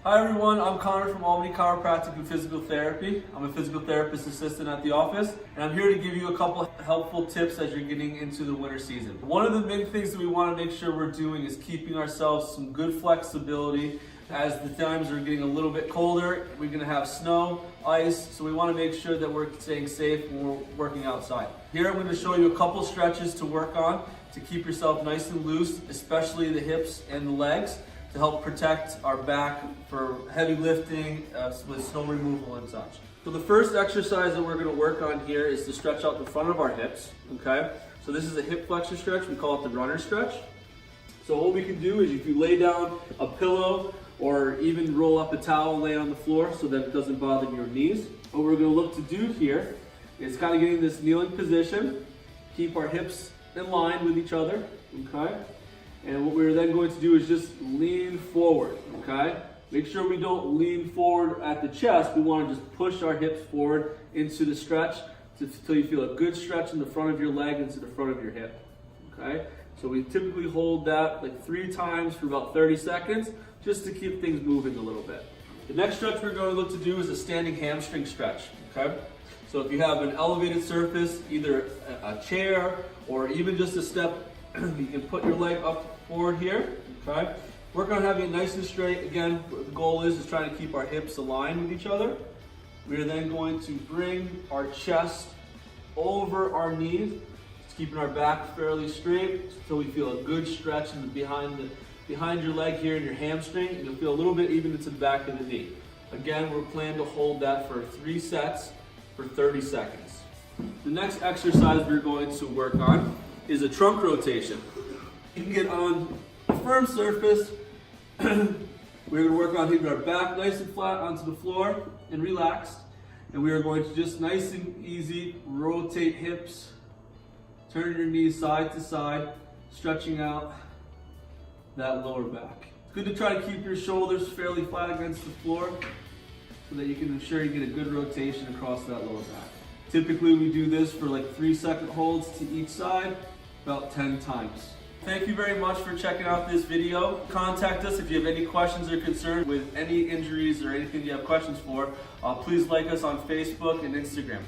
Hi everyone, I'm Conor from Albany Chiropractic and Physical Therapy. I'm a physical therapist assistant at the office, and I'm here to give you a couple helpful tips as you're getting into the winter season. One of the big things that we want to make sure we're doing is keeping ourselves some good flexibility. As the times are getting a little bit colder, we're going to have snow, ice, so we want to make sure that we're staying safe when we're working outside. Here I'm going to show you a couple stretches to work on to keep yourself nice and loose, especially the hips and the legs, to help protect our back for heavy lifting with snow removal and such. So the first exercise that we're going to work on here is to stretch out the front of our hips, okay? So this is a hip flexor stretch, we call it the runner stretch. So what we can do is if you lay down a pillow or even roll up a towel and lay it on the floor so that it doesn't bother your knees. What we're going to look to do here is kind of getting this kneeling position, keep our hips in line with each other, okay? And what we're then going to do is just lean forward, okay? Make sure we don't lean forward at the chest. We want to just push our hips forward into the stretch until you feel a good stretch in the front of your leg into the front of your hip, okay? So we typically hold that like 3 times for about 30 seconds just to keep things moving a little bit. The next stretch we're going to look to do is a standing hamstring stretch, okay? So if you have an elevated surface, either a chair or even just a step, you can put your leg up forward here, okay? Work on having it nice and straight. Again, the goal is trying to keep our hips aligned with each other. We are then going to bring our chest over our knees, just keeping our back fairly straight until we feel a good stretch in the behind your leg here in your hamstring, and you'll feel a little bit even into the back of the knee. Again, we're planning to hold that for 3 sets for 30 seconds. The next exercise we're going to work on is a trunk rotation. You can get on a firm surface. We're going to work on keeping our back nice and flat onto the floor and relaxed. And we are going to just nice and easy rotate hips, turn your knees side to side, stretching out that lower back. It's good to try to keep your shoulders fairly flat against the floor so that you can ensure you get a good rotation across that lower back. Typically we do this for like 3-second holds to each side, about 10 times. Thank you very much for checking out this video. Contact us if you have any questions or concerns with any injuries or anything you have questions for. Please like us on Facebook and Instagram.